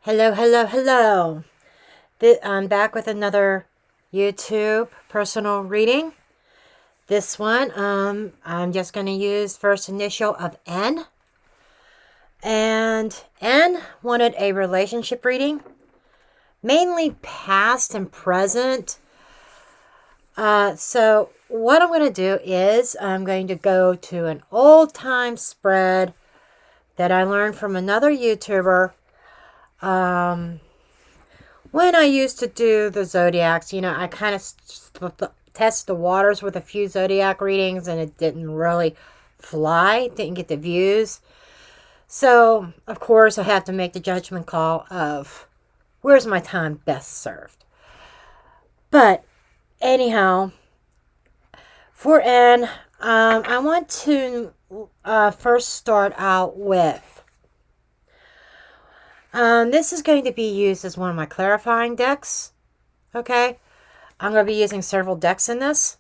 Hello, hello, hello. I'm back with another YouTube personal reading. This one, I'm just going to use first initial of N. And N wanted a relationship reading, mainly past and present. So what I'm going to do is I'm going to go to an old time spread that I learned from another YouTuber. When I used to do the zodiacs, I kind of test the waters with a few zodiac readings, and it didn't really fly, didn't get the views. So, of course, I have to make the judgment call of where's my time best served. But, anyhow, for N, I want to first start out with this is going to be used as one of my clarifying decks. Okay? I'm going to be using several decks in this.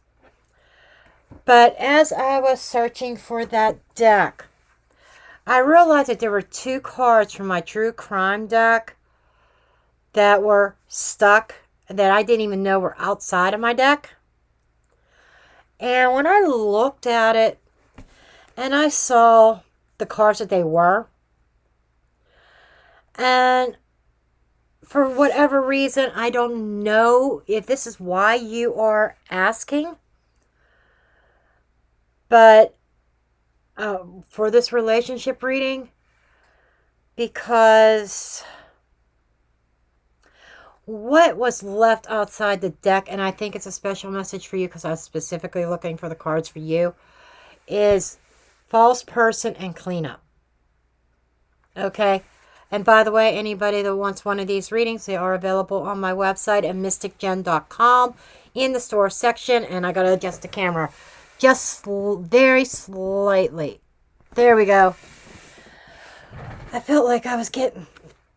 But as I was searching for that deck, I realized that there were two cards from my True Crime deck that were stuck that I didn't even know were outside of my deck. And when I looked at it and I saw the cards that they were, and for whatever reason, I don't know if this is why you are asking, but for this relationship reading, because what was left outside the deck, and I think it's a special message for you because I was specifically looking for the cards for you, is false person and cleanup. Okay? And by the way, anybody that wants one of these readings, they are available on my website at mysticjenn.com in the store section. And I got to adjust the camera just very slightly. There we go. I felt like I was getting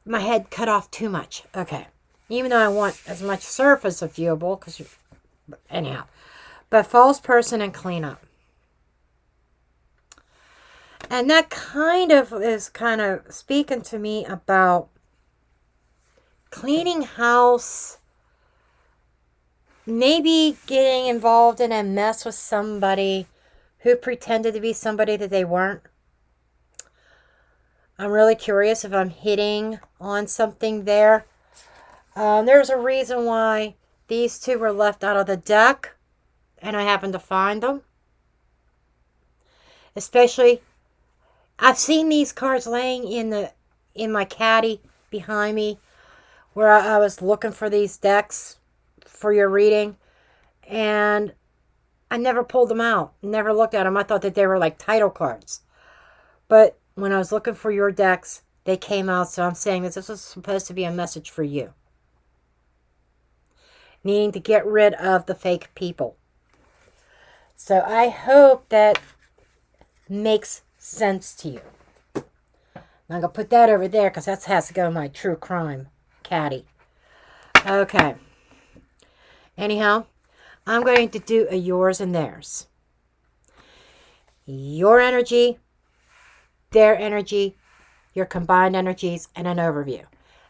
my head cut off too much. Okay. Even though I want as much surface as viewable. Anyhow. But false person and cleanup. And that kind of is speaking to me about cleaning house, maybe getting involved in a mess with somebody who pretended to be somebody that they weren't. I'm really curious if I'm hitting on something there. There's a reason why these two were left out of the deck, and I happened to find them. Especially, I've seen these cards laying in my caddy behind me where I was looking for these decks for your reading, and I never pulled them out, never looked at them. I thought that they were like title cards. But when I was looking for your decks, they came out, so I'm saying that this was supposed to be a message for you. Needing to get rid of the fake people. So I hope that makes sense to you. I'm going to put that over there because that has to go in my True Crime caddy. Okay. Anyhow, I'm going to do a yours and theirs. Your energy, their energy, your combined energies, and an overview.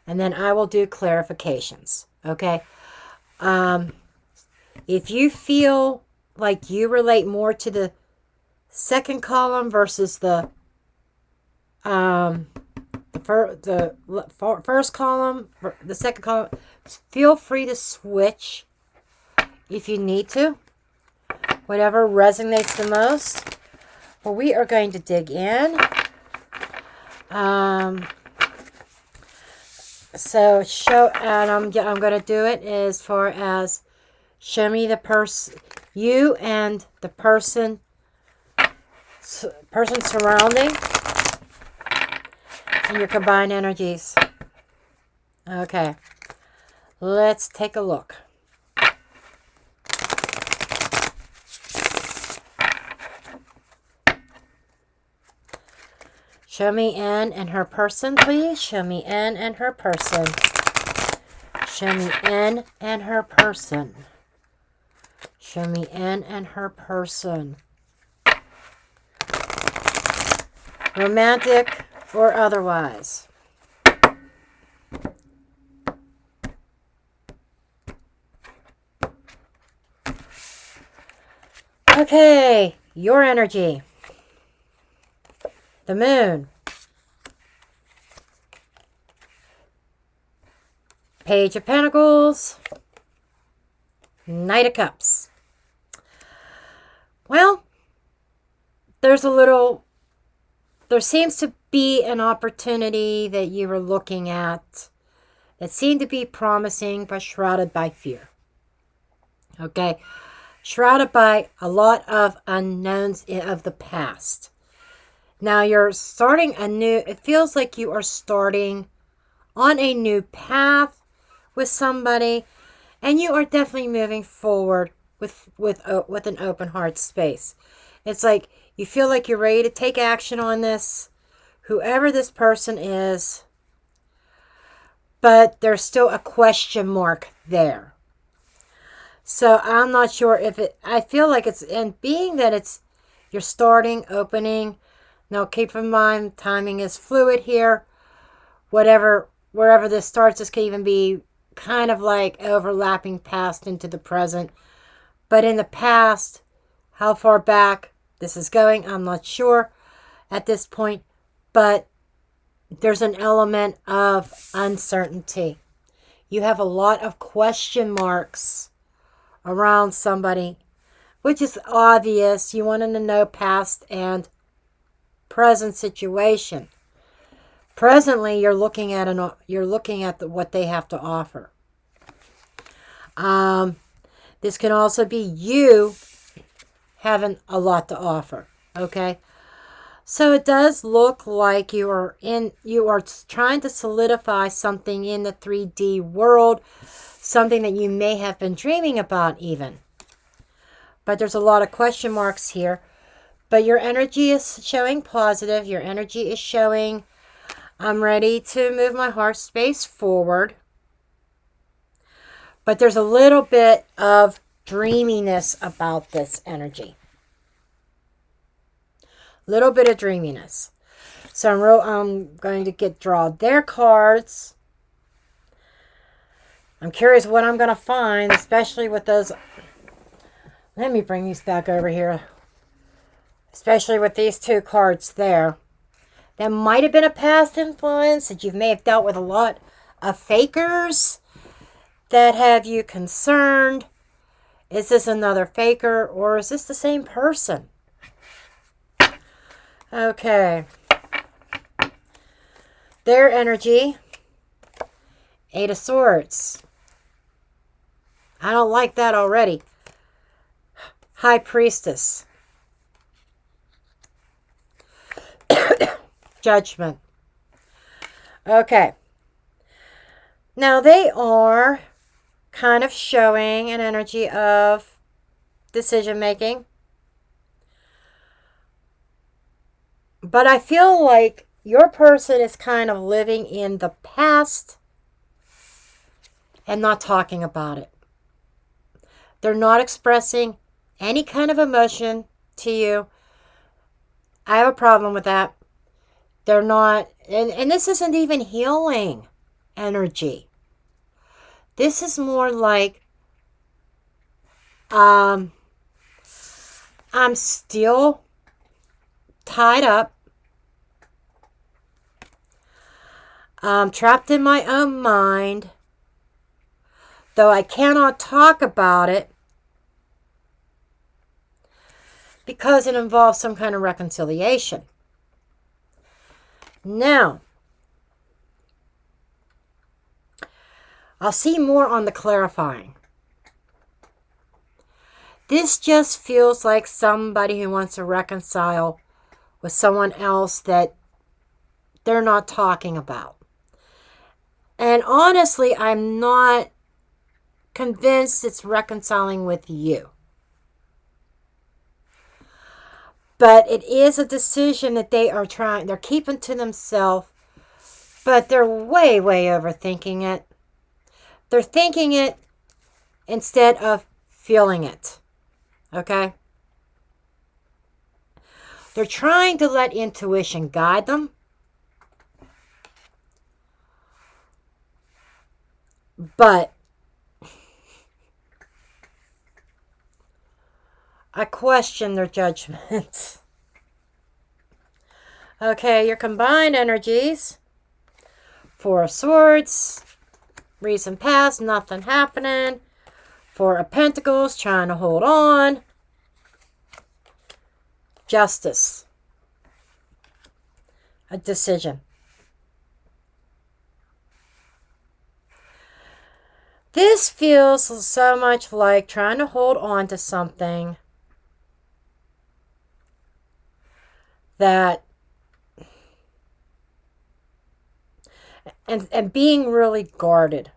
And then I will do clarifications. Okay? If you feel like you relate more to the second column versus the first column, the second column, feel free to switch if you need to. Whatever resonates the most. Well, we are going to dig in. So show, and I'm going to do it as far as show me the person, you and the person surrounding, and your combined energies. Okay, let's take a look. Show me N and her person, please. Show me N and her person. Show me N and her person. Show me N and her person. Romantic or otherwise. Okay, your energy. The Moon. Page of Pentacles. Knight of Cups. Well, there seems to be an opportunity that you were looking at that seemed to be promising but shrouded by fear. Okay? Shrouded by a lot of unknowns of the past. Now you're starting it feels like you are starting on a new path with somebody, and you are definitely moving forward with an open heart space. It's like you feel like you're ready to take action on this, whoever this person is, but there's still a question mark there. So I'm not sure if I feel like it's, and being that you're starting, opening, now keep in mind, timing is fluid here. Wherever this starts, this could even be kind of like overlapping past into the present. But in the past, how far back this is going, I'm not sure at this point. But there's an element of uncertainty. You have a lot of question marks around somebody, which is obvious. You want to know past and present situation. Presently, you're looking at what they have to offer. This can also be you having a lot to offer. Okay, so it does look like you are trying to solidify something in the 3D world, something that you may have been dreaming about even. But there's a lot of question marks here. But your energy is showing positive. Your energy is showing, I'm ready to move my heart space forward. But there's a little bit of dreaminess about this energy. Little bit of dreaminess. So I'm going to draw their cards. I'm curious what I'm going to find, especially with those. Let me bring these back over here. Especially with these two cards there. That might have been a past influence, that you may have dealt with a lot of fakers that have you concerned. Is this another faker, or is this the same person? Okay. Their energy. 8 of Swords. I don't like that already. High Priestess. Judgment. Okay. Now they are kind of showing an energy of decision making. But I feel like your person is kind of living in the past and not talking about it. They're not expressing any kind of emotion to you. I have a problem with that. They're not, and this isn't even healing energy. This is more like, I'm still tied up. I'm trapped in my own mind. Though I cannot talk about it because it involves some kind of reconciliation. Now, I'll see more on the clarifying. This just feels like somebody who wants to reconcile with someone else that they're not talking about. And honestly, I'm not convinced it's reconciling with you. But it is a decision that they're keeping to themselves, but they're way, way overthinking it. They're thinking it instead of feeling it. Okay? They're trying to let intuition guide them. But I question their judgment. Okay, your combined energies. Four of Swords. Recent past, nothing happening. Four of Pentacles, trying to hold on. Justice. A decision. This feels so much like trying to hold on to something that and being really guarded.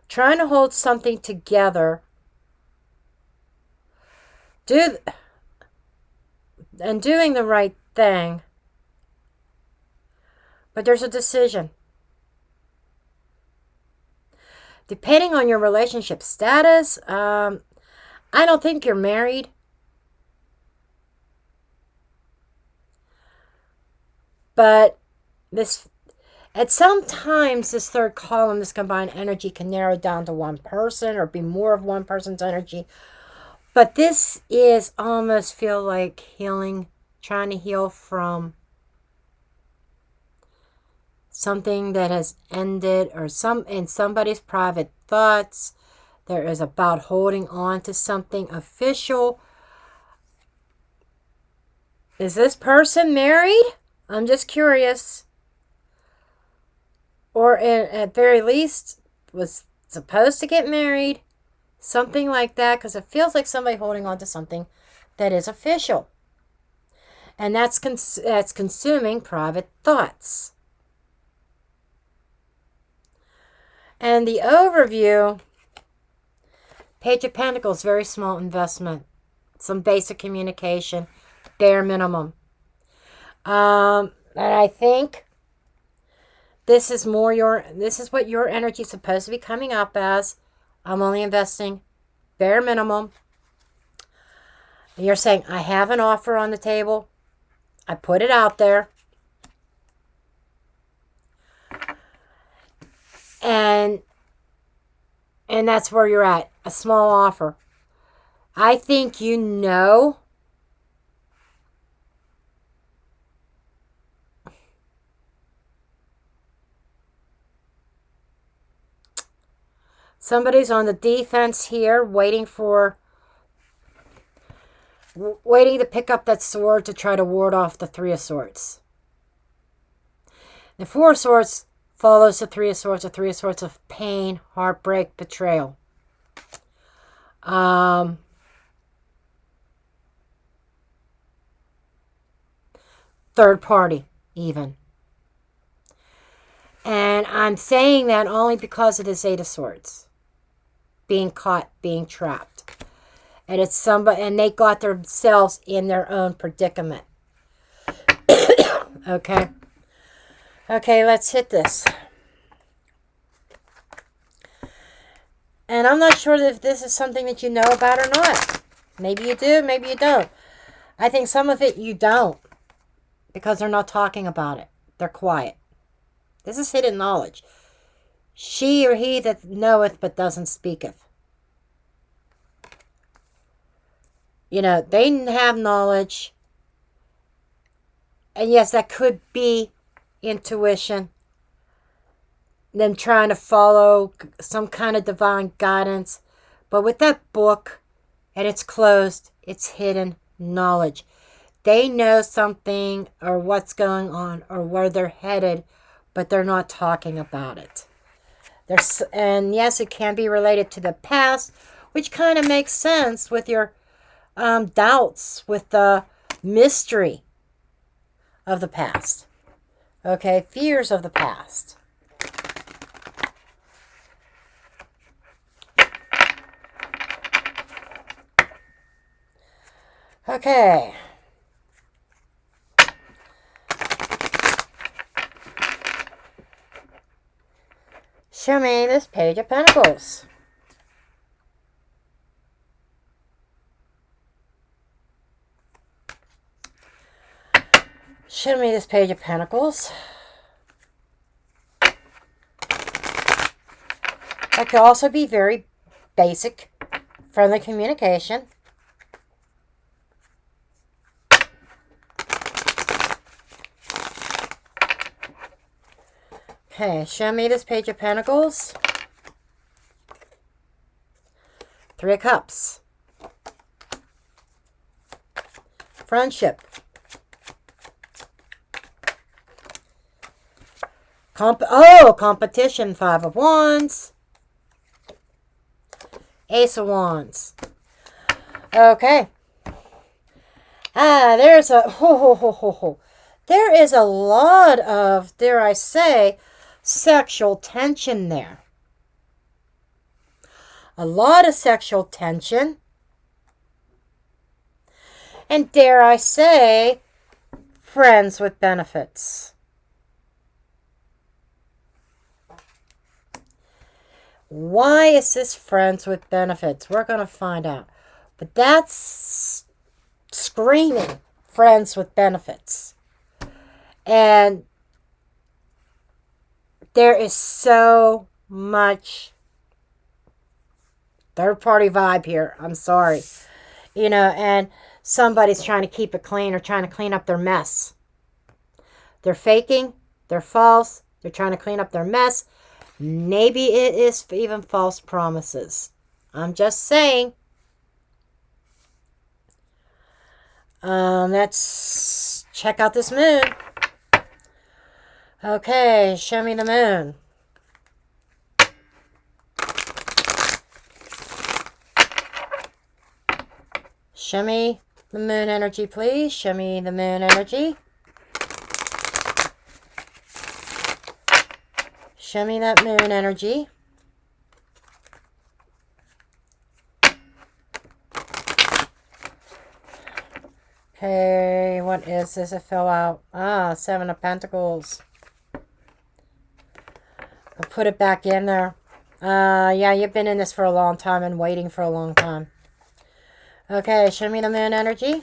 Trying to hold something together. And doing the right thing. But there's a decision. Depending on your relationship status, I don't think you're married. But at some times, this third column, this combined energy can narrow down to one person or be more of one person's energy. But this is almost feel like healing, trying to heal from something that has ended or in somebody's private thoughts. There is about holding on to something official. Is this person married? I'm just curious. Or at very least was supposed to get married. Something like that, because it feels like somebody holding on to something that is official. And that's consuming private thoughts. And the overview, Page of Pentacles, very small investment. Some basic communication, bare minimum. And I think this is what your energy is supposed to be coming up as. I'm only investing bare minimum. And you're saying, I have an offer on the table. I put it out there. And that's where you're at. A small offer. I think you know somebody's on the defense here, waiting to pick up that sword to try to ward off the Three of Swords. The Four of Swords follows the Three of Swords, the Three of Swords of pain, heartbreak, betrayal. Third party, even. And I'm saying that only because of this Eight of Swords. Being caught, being trapped. And it's somebody, and they got themselves in their own predicament. Okay. Okay, let's hit this. And I'm not sure if this is something that you know about or not. Maybe you do, maybe you don't. I think some of it you don't. Because they're not talking about it. They're quiet. This is hidden knowledge. She or he that knoweth but doesn't speaketh. You know, they have knowledge. And yes, that could be intuition. Them trying to follow some kind of divine guidance. But with that book, and it's closed, it's hidden knowledge. They know something or what's going on or where they're headed, but they're not talking about it. And yes, it can be related to the past, which kind of makes sense with your doubts, with the mystery of the past. Okay, fears of the past. Okay. Show me this Page of Pentacles. Show me this Page of Pentacles. That could also be very basic, friendly communication. Okay, show me this Page of Pentacles. Three of Cups. Friendship. Competition. Five of Wands. Ace of Wands. Okay. There's a there is a lot of, dare I say, sexual tension there. A lot of sexual tension. And dare I say, friends with benefits. Why is this friends with benefits? We're going to find out. But that's screaming friends with benefits. And there is so much third-party vibe here. I'm sorry. You know, and somebody's trying to keep it clean or trying to clean up their mess. They're faking. They're false. They're trying to clean up their mess. Maybe it is even false promises. I'm just saying. Let's check out this moon. Okay, show me the moon. Show me the moon energy, please. Show me the moon energy. Show me that moon energy. Okay, what is this? It fell out. Seven of Pentacles. I'll put it back in there. Yeah, you've been in this for a long time and waiting for a long time. Okay, show me the moon energy.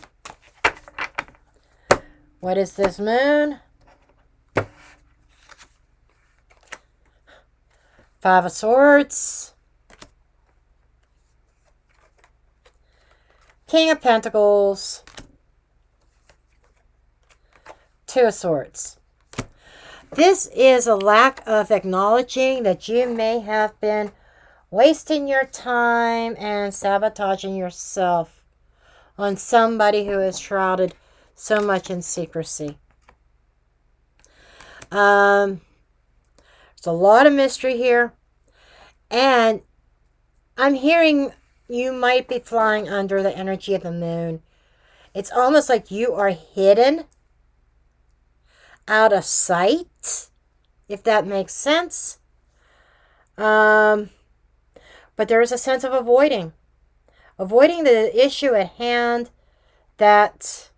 What is this moon? Five of Swords. King of Pentacles. Two of Swords. This is a lack of acknowledging that you may have been wasting your time and sabotaging yourself on somebody who is shrouded so much in secrecy. There's a lot of mystery here. And I'm hearing you might be flying under the energy of the moon. It's almost like you are hidden out of sight, if that makes sense. But there is a sense of avoiding the issue at hand, that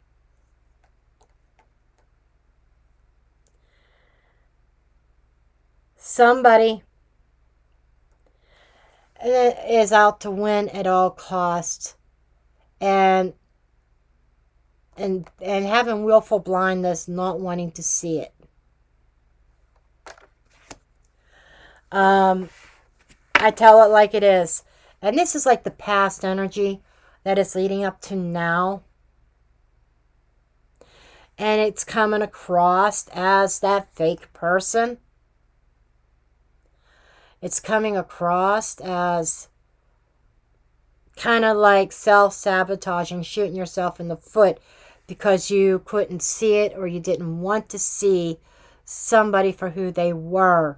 somebody is out to win at all costs, and having willful blindness, not wanting to see it. I tell it like it is. And this is like the past energy that is leading up to now. And it's coming across as that fake person. It's coming across as kind of like self-sabotaging, shooting yourself in the foot because you couldn't see it or you didn't want to see somebody for who they were.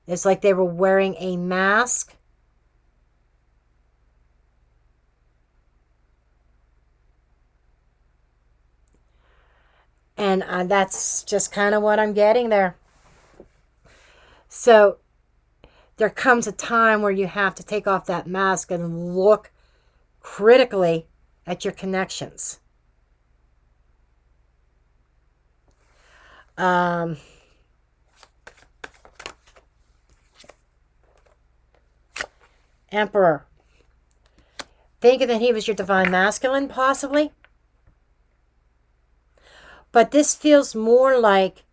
It's like they were wearing a mask. And that's just kind of what I'm getting there. So there comes a time where you have to take off that mask and look critically at your connections. Emperor. Thinking that he was your divine masculine, possibly. But this feels more like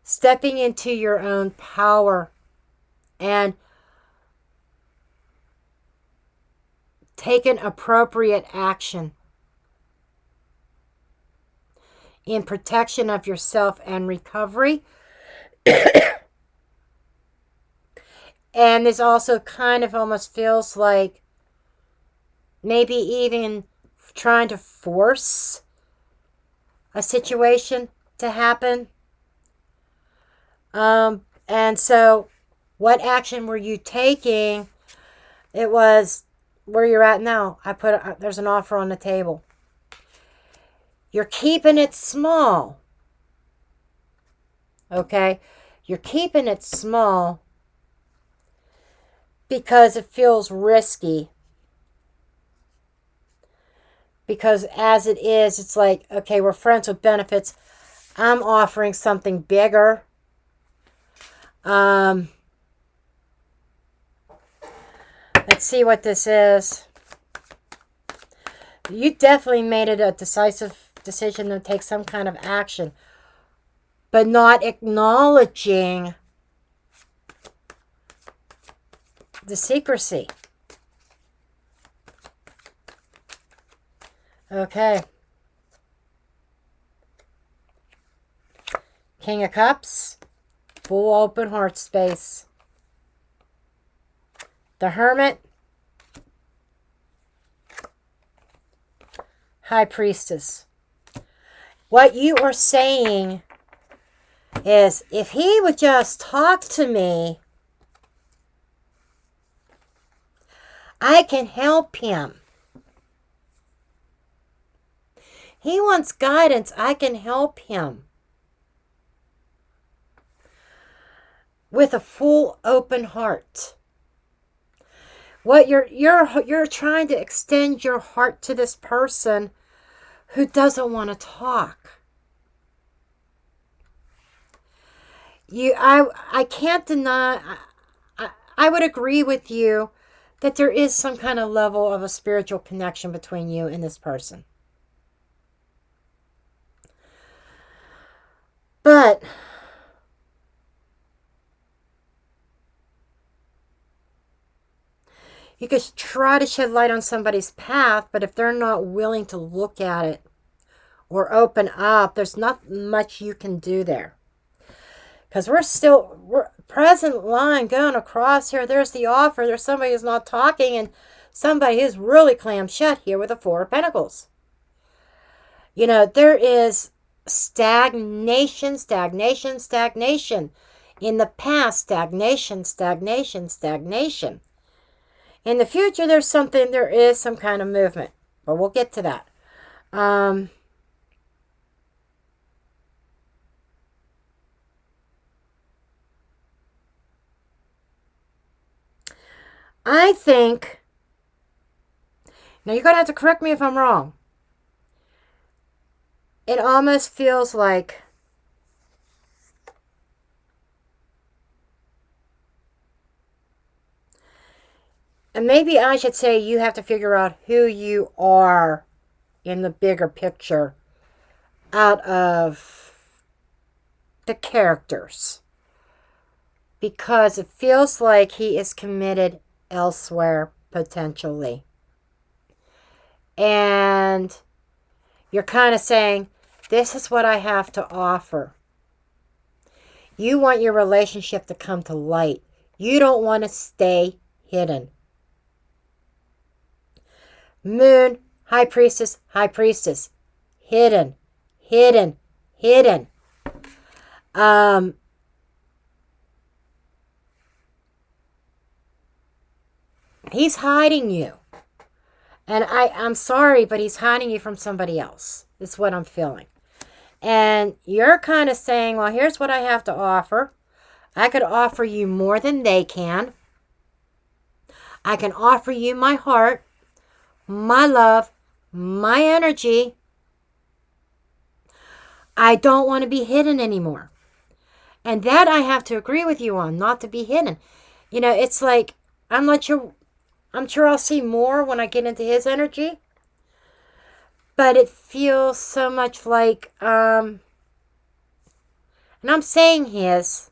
stepping into your own power and taking appropriate action in protection of yourself and recovery. And this also kind of almost feels like maybe even trying to force a situation to happen. And so, what action were you taking? It was where you're at now. There's an offer on the table. You're keeping it small. Okay? You're keeping it small because it feels risky. Because as it is, it's like, okay, we're friends with benefits. I'm offering something bigger. Let's see what this is. You definitely made it a decisive decision to take some kind of action, but not acknowledging the secrecy. Okay. King of Cups. Full open heart space. The Hermit. High Priestess. What you are saying is, if he would just talk to me, I can help him. He wants guidance. I can help him. With a full open heart. What you're trying to extend your heart to this person who doesn't want to talk. I can't deny, I would agree with you that there is some kind of level of a spiritual connection between you and this person. But you could try to shed light on somebody's path, but if they're not willing to look at it or open up, there's not much you can do there. Because we're present line going across here. There's the offer. There's somebody who's not talking, and somebody who's really clammed shut here with the Four of Pentacles. You know, there is stagnation. In the past, stagnation. In the future, there is some kind of movement. But we'll get to that. I think, now you're going to have to correct me if I'm wrong. It almost feels like and maybe I should say you have to figure out who you are in the bigger picture out of the characters. Because it feels like he is committed elsewhere, potentially. And you're kind of saying, this is what I have to offer. You want your relationship to come to light. You don't want to stay hidden. Moon, High Priestess. Hidden. He's hiding you. And I'm sorry, but he's hiding you from somebody else. That's what I'm feeling. And you're kind of saying, well, here's what I have to offer. I could offer you more than they can. I can offer you my heart, my love, my energy. I don't want to be hidden anymore. And that I have to agree with you on, not to be hidden. You know, it's like, I'm sure I'll see more when I get into his energy. But it feels so much like, and I'm saying his,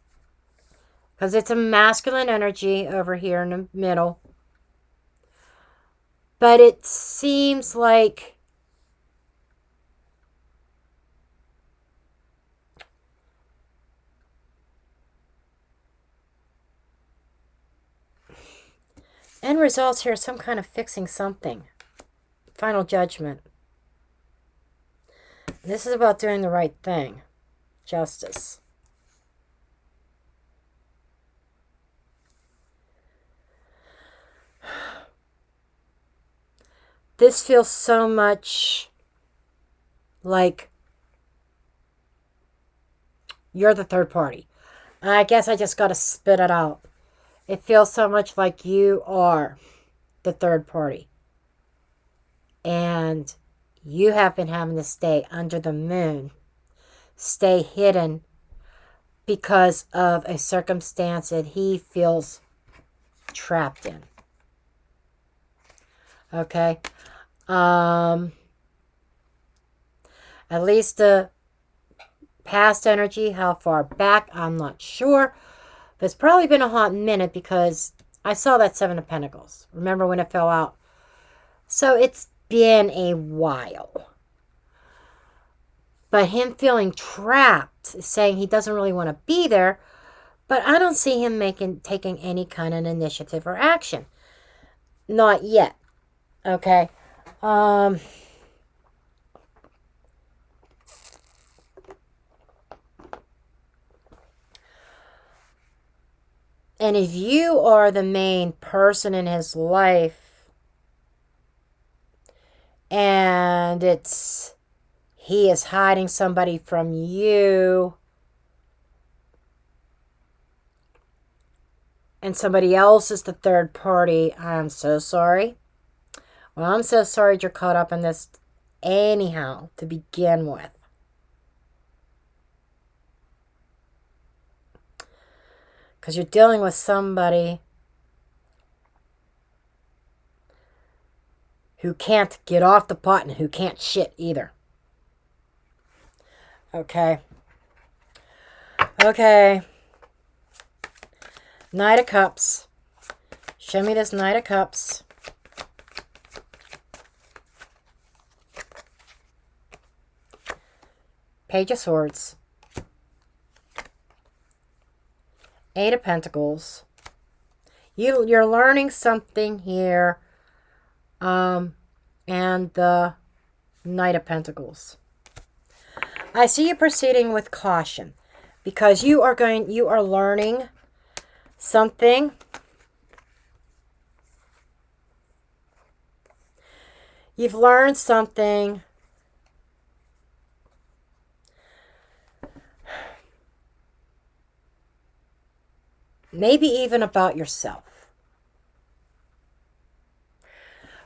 because it's a masculine energy over here in the middle. But it seems like End results here, some kind of fixing something. Final judgment. This is about doing the right thing. Justice. This feels so much like you're the third party. I guess I just got to spit it out. It feels so much like you are the third party. And you have been having to stay under the moon, stay hidden because of a circumstance that he feels trapped in. Okay? At least the past energy, how far back, I'm not sure. But it's probably been a hot minute because I saw that Seven of Pentacles. Remember when it fell out? So it's been a while. But him feeling trapped is saying he doesn't really want to be there. But I don't see him taking any kind of initiative or action. Not yet. Okay? And if you are the main person in his life, and he is hiding somebody from you, and somebody else is the third party, I'm so sorry. Well, I'm so sorry you're caught up in this anyhow, to begin with. Because you're dealing with somebody who can't get off the pot and who can't shit either. Okay. Okay. Knight of Cups. Show me this Knight of Cups. Page of Swords. Eight of Pentacles. You're learning something here. And the Knight of Pentacles. I see you proceeding with caution because you are learning something. You've learned something. Maybe even about yourself.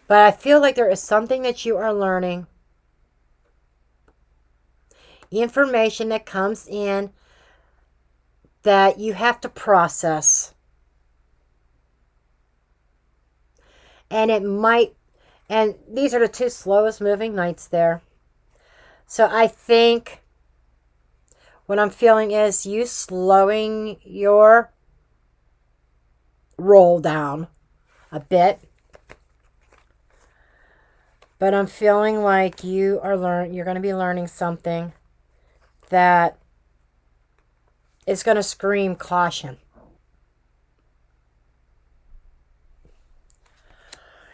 But I feel like there is something that you are learning. Information that comes in that you have to process. And it might, and these are the two slowest moving knights there. So I think what I'm feeling is you slowing your roll down a bit. But I'm feeling like you're going to be learning something that is going to scream caution.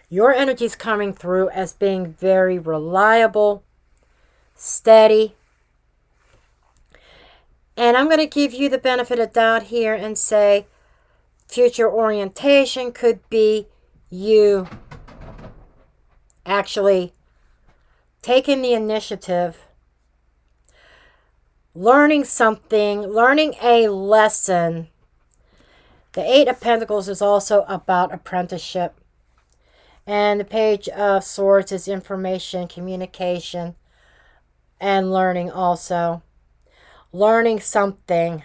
Your energy is coming through as being very reliable, steady. And I'm going to give you the benefit of doubt here and say future orientation could be you actually taking the initiative, learning something, learning a lesson. The Eight of Pentacles is also about apprenticeship. And the Page of Swords is information, communication, and learning also. Learning something.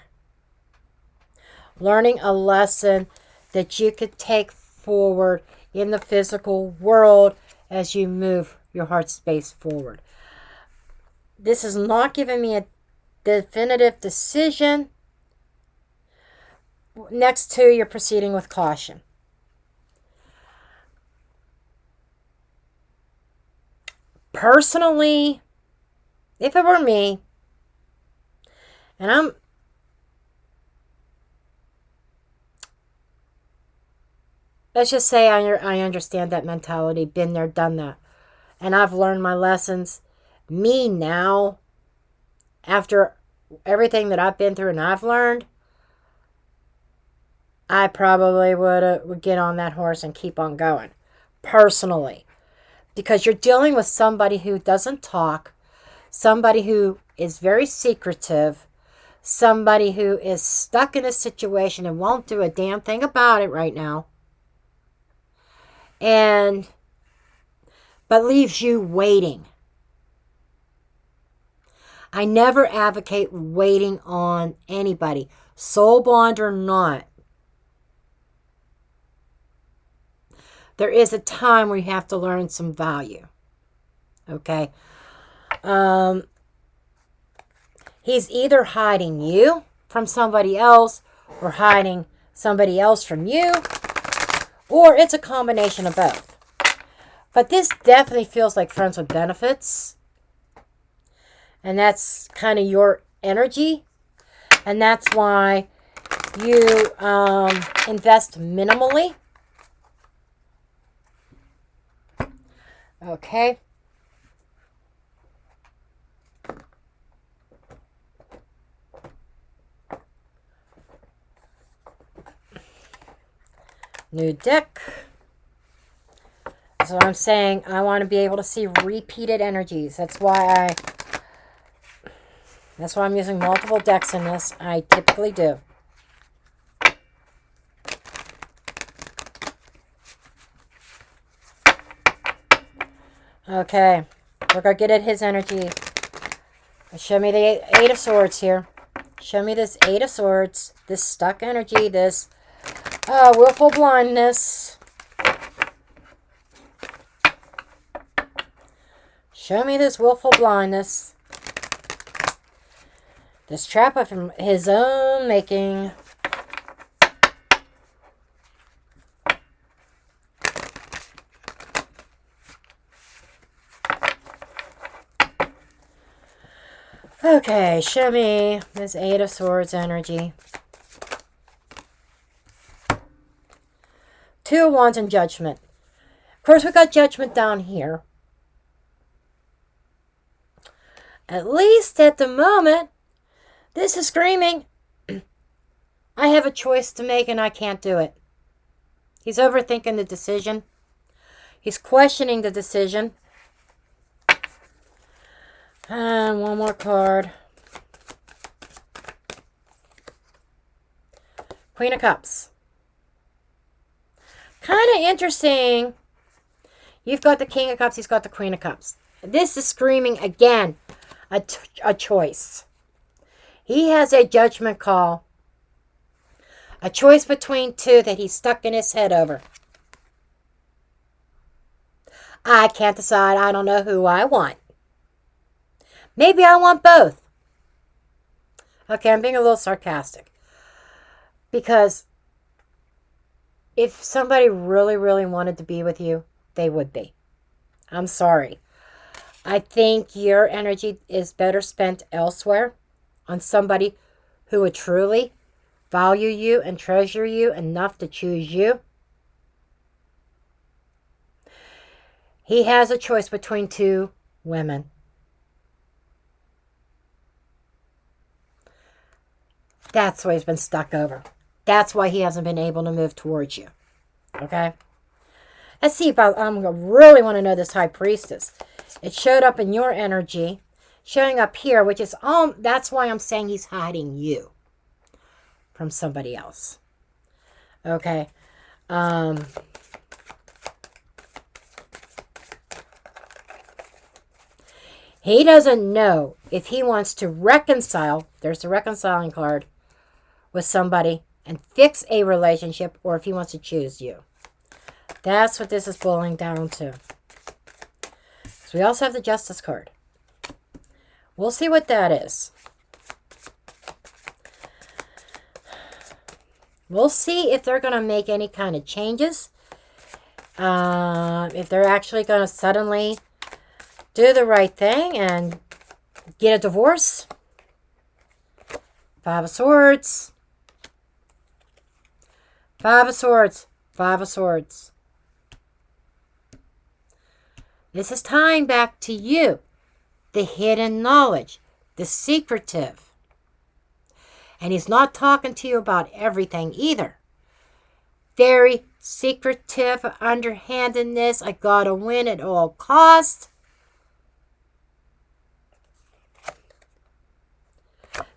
Learning a lesson that you could take forward in the physical world as you move your heart space forward. This is not giving me a definitive decision. Next to, you're proceeding with caution. Personally, if it were me, and let's just say I understand that mentality, been there, done that. And I've learned my lessons. Me now, after everything that I've been through and I've learned, I probably would get on that horse and keep on going. Personally. Because you're dealing with somebody who doesn't talk, somebody who is very secretive, somebody who is stuck in a situation and won't do a damn thing about it right now. But leaves you waiting. I never advocate waiting on anybody, soul bond or not. There is a time where you have to learn some value. Okay? He's either hiding you from somebody else or hiding somebody else from you, or it's a combination of both. But this definitely feels like friends with benefits. And that's kind of your energy. And that's why you invest minimally. Okay. New deck. So I'm saying I want to be able to see repeated energies. That's why I'm using multiple decks in this. I typically do. Okay. We're going to get at his energy. Show me the Eight of Swords here. Show me this Eight of Swords. This stuck energy. This willful blindness. Show me this willful blindness. This trap of his own making. Okay, show me this Eight of Swords energy. Two of Wands and Judgment. Of course, we got Judgment down here. At least at the moment, this is screaming, I have a choice to make and I can't do it. He's overthinking the decision. He's questioning the decision. And one more card. Queen of Cups. Kind of interesting. You've got the King of Cups. He's got the Queen of Cups. This is screaming, again, a choice. He has a judgment call. A choice between two that he's stuck in his head over. I can't decide. I don't know who I want. Maybe I want both. Okay, I'm being a little sarcastic. Because if somebody really, really wanted to be with you, they would be. I'm sorry. I think your energy is better spent elsewhere on somebody who would truly value you and treasure you enough to choose you. He has a choice between two women. That's why he's been stuck over. That's why he hasn't been able to move towards you. Okay? Let's see if I really want to know this High Priestess. It showed up in your energy. Showing up here, which is, that's why I'm saying he's hiding you from somebody else. Okay? He doesn't know if he wants to reconcile, there's the reconciling card, with somebody and fix a relationship, or if he wants to choose you. That's what this is boiling down to. So we also have the Justice card. We'll see what that is. We'll see if they're going to make any kind of changes. If they're actually going to suddenly do the right thing and get a divorce. Five of Swords. Five of Swords. Five of Swords. This is tying back to you. The hidden knowledge. The secretive. And he's not talking to you about everything either. Very secretive, underhandedness. I gotta win at all costs.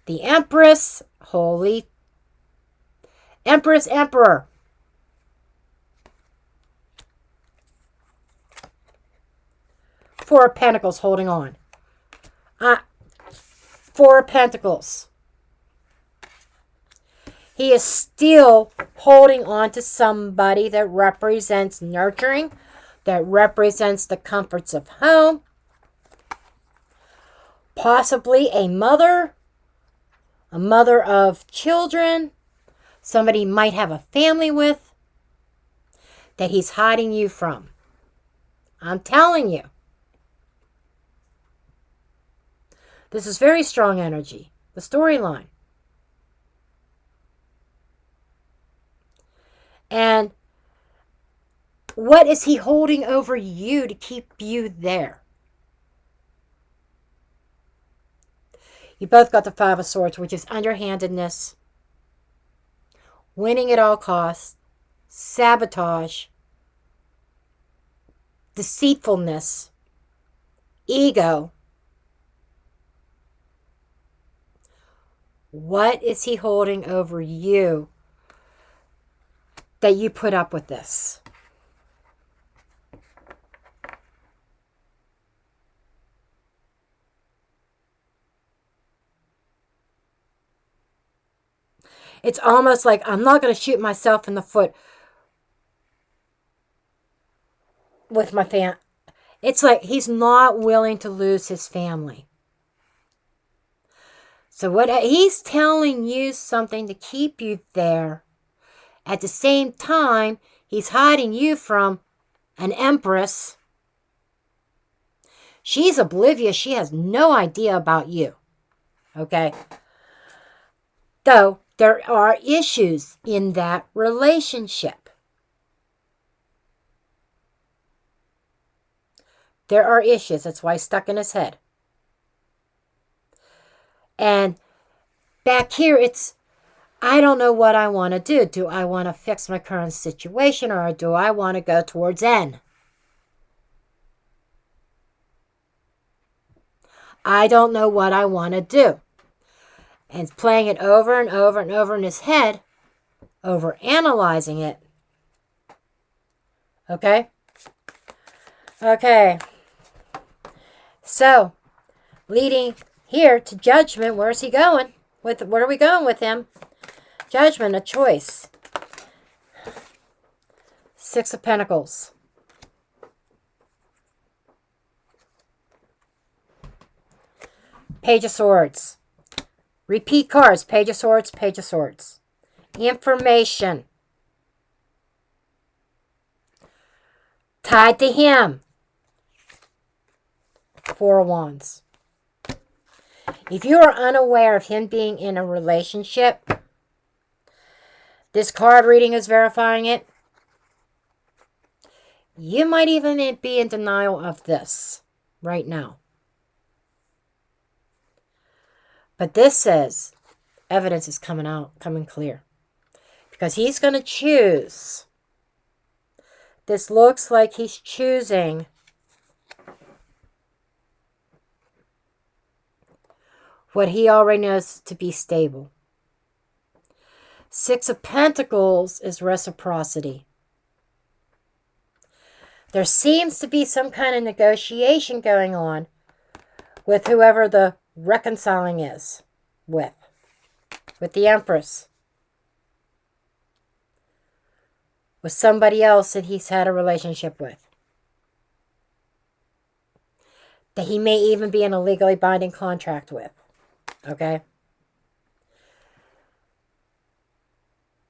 The Empress. Holy Empress, Emperor. Four of Pentacles holding on. Four of Pentacles. He is still holding on to somebody that represents nurturing, that represents the comforts of home. Possibly a mother of children, somebody might have a family with, that he's hiding you from. I'm telling you. This is very strong energy. The storyline. And what is he holding over you to keep you there? You both got the Five of Swords, which is underhandedness, winning at all costs, sabotage, deceitfulness, ego. What is he holding over you that you put up with this? It's almost like I'm not going to shoot myself in the foot with my fan. It's like he's not willing to lose his family. So what he's telling you something to keep you there. At the same time, he's hiding you from an Empress. She's oblivious. She has no idea about you. Okay? Though there are issues in that relationship. There are issues. That's why he's stuck in his head. And back here, it's, I don't know what I want to do. Do I want to fix my current situation, or do I want to go towards N? I don't know what I want to do. And playing it over and over and over in his head, over analyzing it. Okay? Okay. So, leading here to Judgment. Where's he going? Where are we going with him? Judgment, a choice. Six of Pentacles. Page of Swords. Repeat cards. Page of Swords, Page of Swords. Information. Tied to him. Four of Wands. If you are unaware of him being in a relationship, this card reading is verifying it. You might even be in denial of this right now. But this says evidence is coming clear. Because he's going to choose. This looks like he's choosing what he already knows to be stable. Six of Pentacles is reciprocity. There seems to be some kind of negotiation going on with whoever the reconciling is with the Empress. With somebody else that he's had a relationship with. That he may even be in a legally binding contract with. Okay?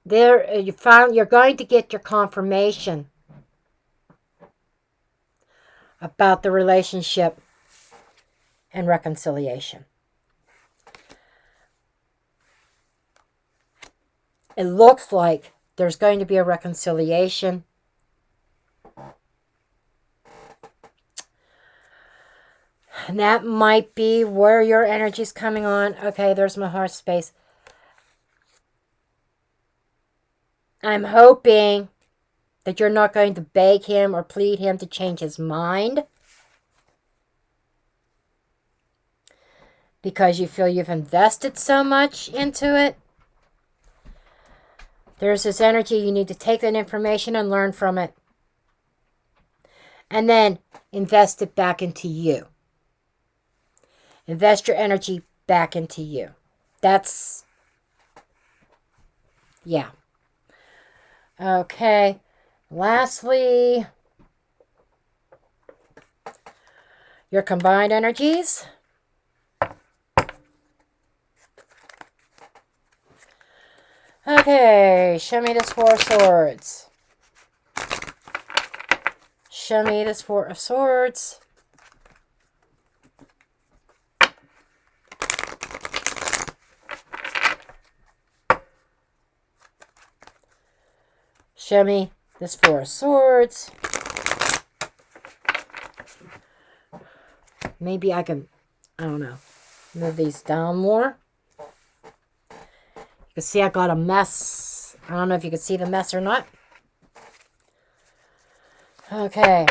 There, you're going to get your confirmation about the relationship and reconciliation. It looks like There's going to be a reconciliation. And that might be where your energy's coming on. Okay, there's my heart space. I'm hoping that you're not going to beg him or plead him to change his mind, because you feel you've invested so much into it. There's this energy, you need to take that information and learn from it. And then invest it back into you. Invest your energy back into you. That's, yeah. Okay. Lastly, your combined energies. Okay, show me this Four of Swords. Show me this Four of Swords. Show me this Four of Swords. Maybe I can, I don't know, move these down more. You can see I got a mess. I don't know if you can see the mess or not. Okay.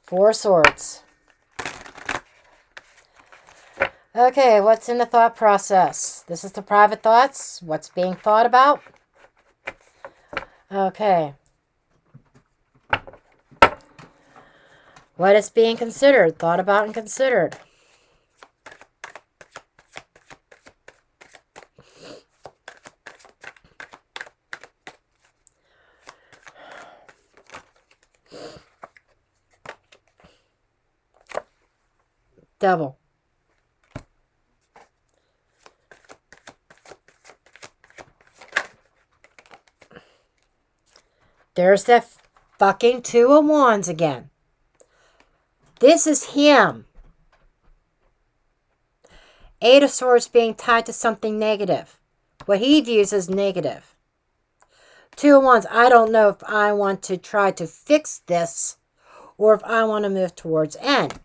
Four of Swords. Okay, what's in the thought process? This is the private thoughts. What's being thought about? Okay. What is being considered, thought about, and considered? Devil. There's that fucking Two of Wands again. This is him. Eight of Swords being tied to something negative. What he views as negative. Two of Wands, I don't know if I want to try to fix this or if I want to move towards end.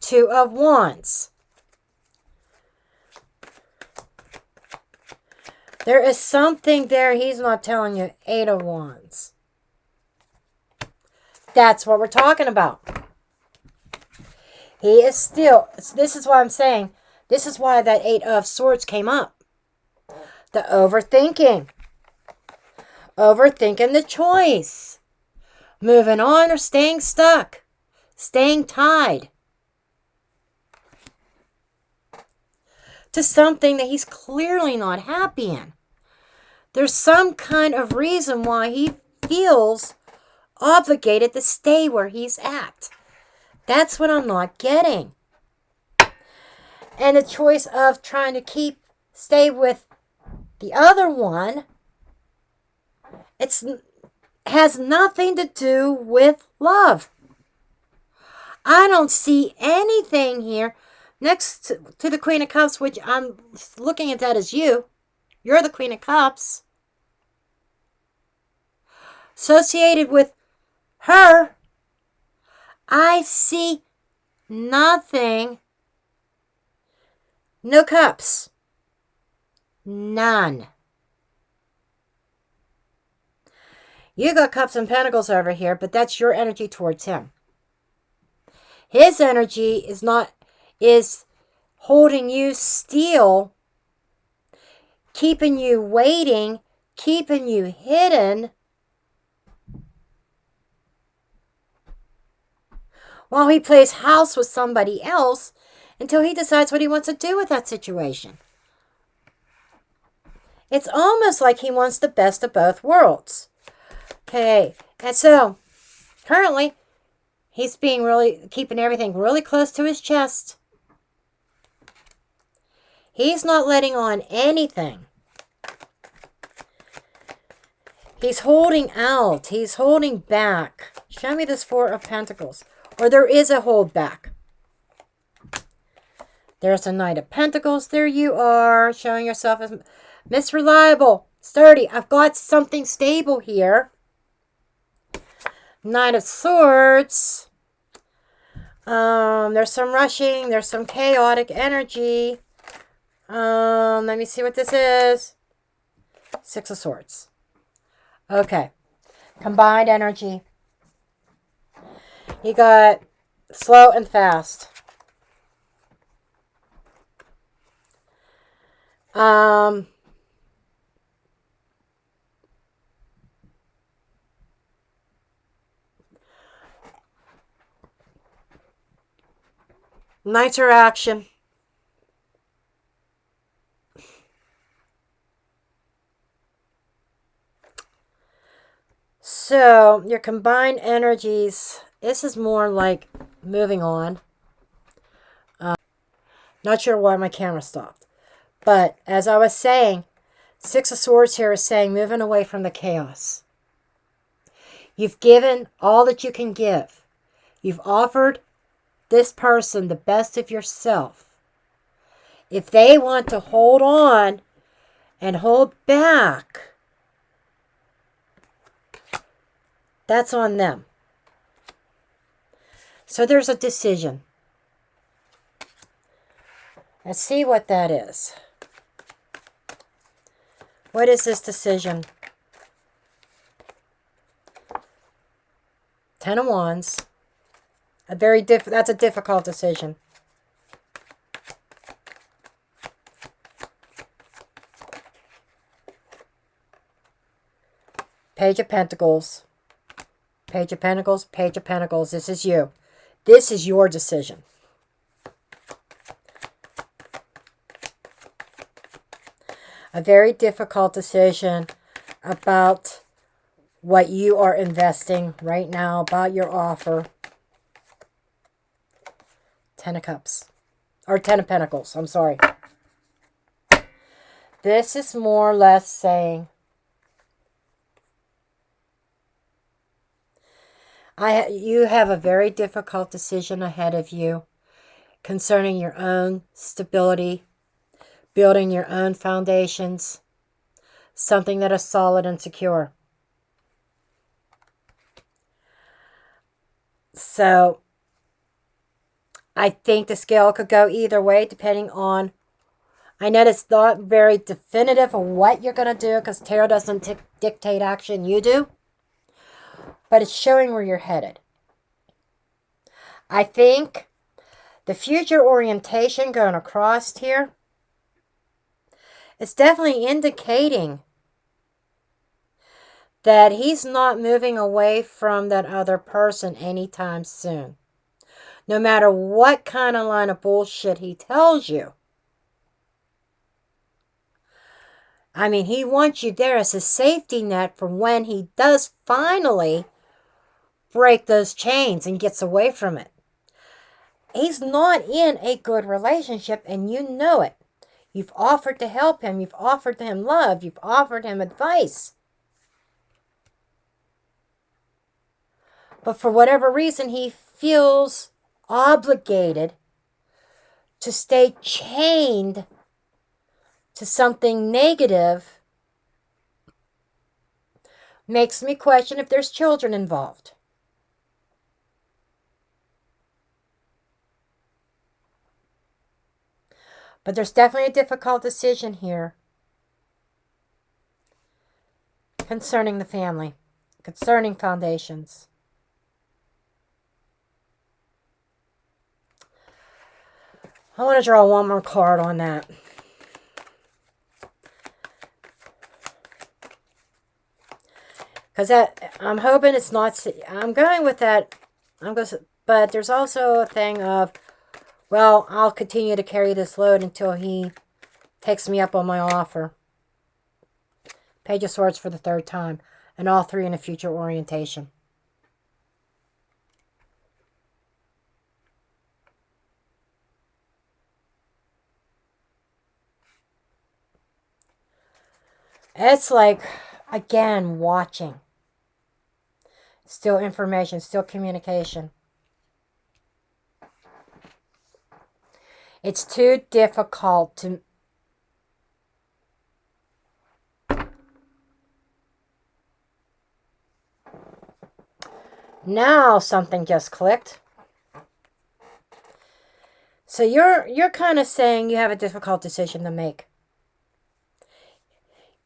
Two of Wands. There is something there he's not telling you. Eight of Wands. That's what we're talking about. He is still, this is why I'm saying, this is why that Eight of Swords came up. The overthinking. Overthinking the choice. Moving on or staying stuck. Staying tied. To something that he's clearly not happy in. There's some kind of reason why he feels obligated to stay where he's at. That's what I'm not getting. And the choice of trying to stay with the other one, has nothing to do with love. I don't see anything here next to the Queen of Cups, which I'm looking at that as you. You're the Queen of Cups. Associated with her, I see nothing. No cups. None. You got Cups and Pentacles over here, but that's your energy towards him. His energy is holding you still, keeping you waiting, keeping you hidden, while he plays house with somebody else until he decides what he wants to do with that situation. It's almost like he wants the best of both worlds. Okay, and so currently he's keeping everything really close to his chest. He's not letting on anything. He's holding out. He's holding back. Show me this Four of Pentacles. Or there is a hold back. There's a Knight of Pentacles. There you are, showing yourself as Miss Reliable. Sturdy. I've got something stable here. Nine of Swords. There's some rushing. There's some chaotic energy. Let me see what this is. Six of Swords. Okay. Combined energy. You got slow and fast. Nicer action. So, your combined energies, this is more like moving on. Not sure why my camera stopped. But as I was saying, Six of Swords here is saying moving away from the chaos. You've given all that you can give. You've offered this person the best of yourself. If they want to hold on and hold back, that's on them. So there's a decision. Let's see what that is. What is this decision? Ten of Wands. That's a difficult decision. Page of Pentacles. Page of Pentacles, Page of Pentacles. This is you. This is your decision. A very difficult decision about what you are investing right now, about your offer. Ten of Cups. Or Ten of Pentacles, I'm sorry. This is more or less saying, you have a very difficult decision ahead of you concerning your own stability, building your own foundations, something that is solid and secure. So, I think the scale could go either way depending on, I know it's not very definitive of what you're going to do because tarot doesn't dictate action, you do. But it's showing where you're headed. I think the future orientation going across here, it's definitely indicating that he's not moving away from that other person anytime soon. No matter what kind of line of bullshit he tells you. I mean, he wants you there as a safety net for when he does finally break those chains and gets away from it. He's not in a good relationship and you know it. You've offered to help him. You've offered him love. You've offered him advice. But for whatever reason, he feels obligated to stay chained to something negative. Makes me question if there's children involved. But there's definitely a difficult decision here concerning the family, concerning foundations. I want to draw one more card on that. Because I'm hoping it's not, I'm going with that, but there's also a thing of, well, I'll continue to carry this load until he takes me up on my offer. Page of Swords for the third time. And all three in a future orientation. It's like, again, watching. Still information, still communication. It's too difficult to... Now something just clicked. So you're kind of saying you have a difficult decision to make.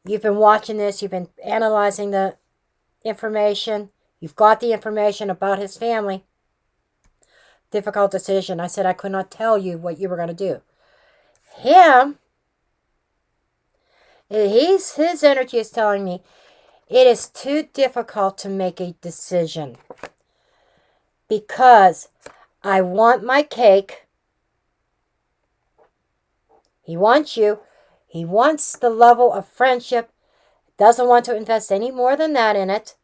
You've been watching this, you've been analyzing the information, you've got the information about his family. Difficult decision. I said I could not tell you what you were going to do. Him, his energy is telling me it is too difficult to make a decision because I want my cake. He wants you. He wants the level of friendship. Doesn't want to invest any more than that in it.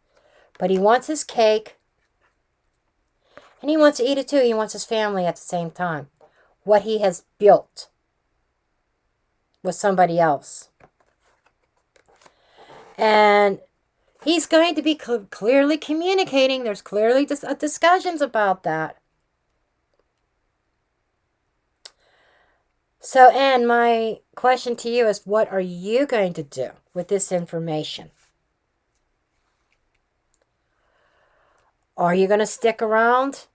But he wants his cake. And he wants to eat it too. He wants his family at the same time. What he has built with somebody else. And he's going to be clearly communicating. There's clearly discussions about that. So, Anne, my question to you is, what are you going to do with this information? Are you going to stick around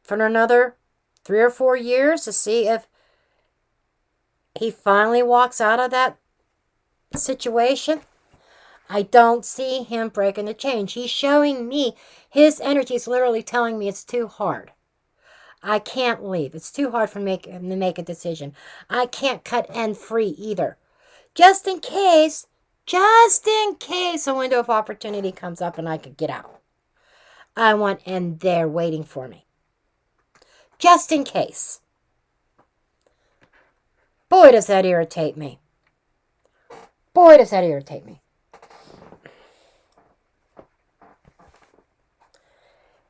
for another 3 or 4 years to see if he finally walks out of that situation? I don't see him breaking the change. He's showing me, his energy is literally telling me it's too hard. I can't leave. It's too hard for him to make a decision. I can't cut N free either. Just in case a window of opportunity comes up and I could get out. I want N there waiting for me. Just in case. Boy, does that irritate me. Boy, does that irritate me.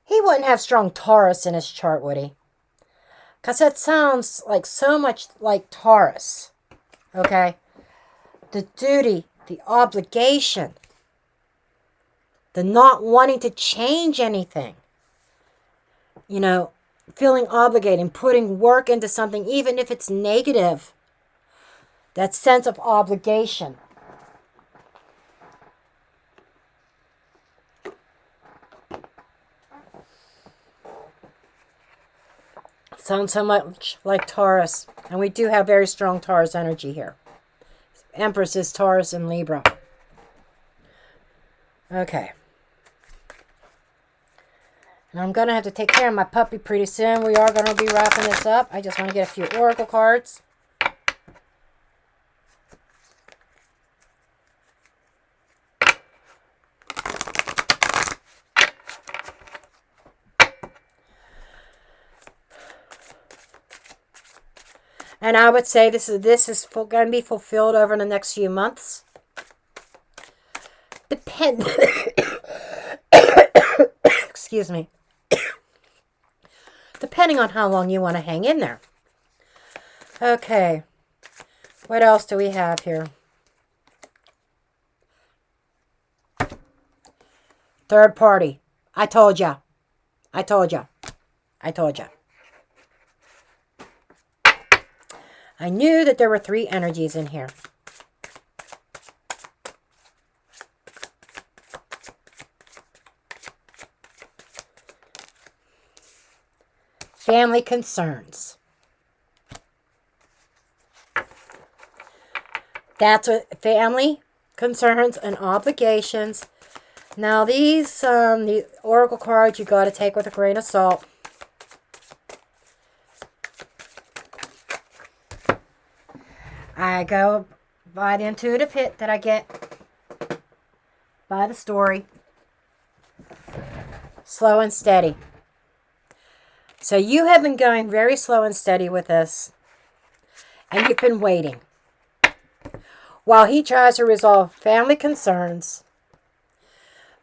He wouldn't have strong Taurus in his chart, would he? Because that sounds like so much like Taurus. Okay? The duty, the obligation, the not wanting to change anything. You know, feeling obligated, putting work into something, even if it's negative. That sense of obligation. Sounds so much like Taurus. And we do have very strong Taurus energy here. Empress is Taurus and Libra. Okay. And I'm going to have to take care of my puppy pretty soon. We are going to be wrapping this up. I just want to get a few oracle cards. And I would say this is going to be fulfilled over the next few months. Excuse me. Depending on how long you want to hang in there. Okay. What else do we have here? Third party. I told ya. I told ya. I told ya. I knew that there were 3 energies in here. Family concerns. That's what family concerns and obligations. Now these the oracle cards you got to take with a grain of salt. I go by the intuitive hit that I get by the story. Slow and steady. So you have been going very slow and steady with this. And you've been waiting. While he tries to resolve family concerns.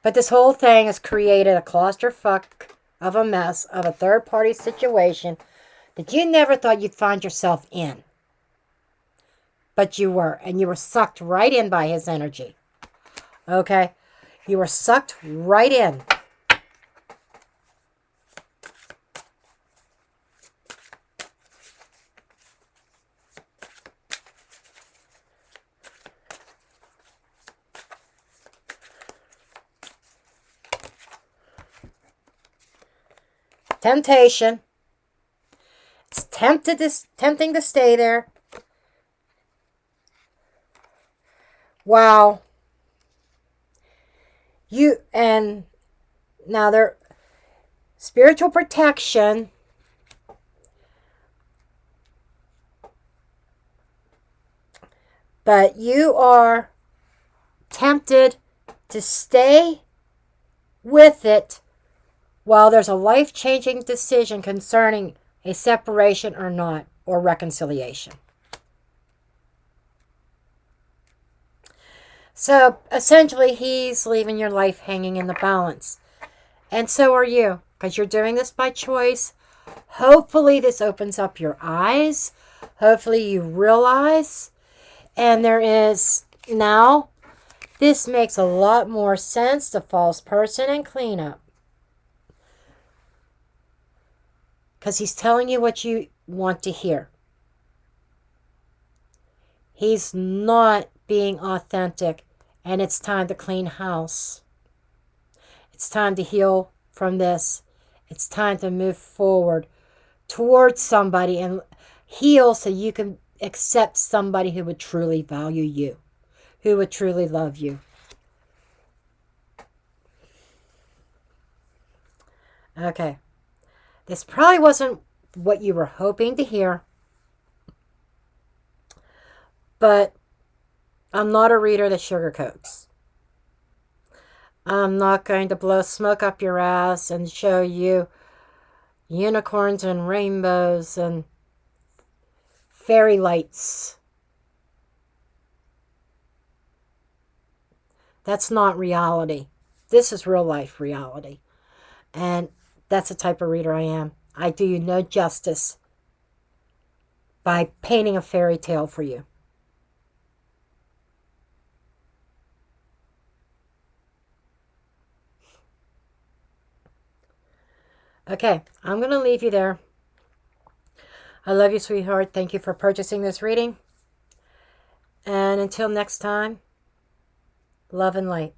But this whole thing has created a clusterfuck of a mess of a third-party situation that you never thought you'd find yourself in. But you were. And you were sucked right in by his energy. Okay? You were sucked right in. temptation. It's tempting to stay there. Wow. And now they're spiritual protection. But you are tempted to stay with it while there's a life-changing decision concerning a separation or not, or reconciliation. So essentially, he's leaving your life hanging in the balance. And so are you, because you're doing this by choice. Hopefully this opens up your eyes. Hopefully you realize. And there is now, this makes a lot more sense to false person and cleanup. Because he's telling you what you want to hear. He's not being authentic. And it's time to clean house. It's time to heal from this. It's time to move forward towards somebody and heal so you can accept somebody who would truly value you, who would truly love you. Okay. This probably wasn't what you were hoping to hear, but I'm not a reader that sugarcoats. I'm not going to blow smoke up your ass and show you unicorns and rainbows and fairy lights. That's not reality. This is real life reality. And that's the type of reader I am. I do you no justice by painting a fairy tale for you. Okay, I'm going to leave you there. I love you, sweetheart. Thank you for purchasing this reading. And until next time, love and light.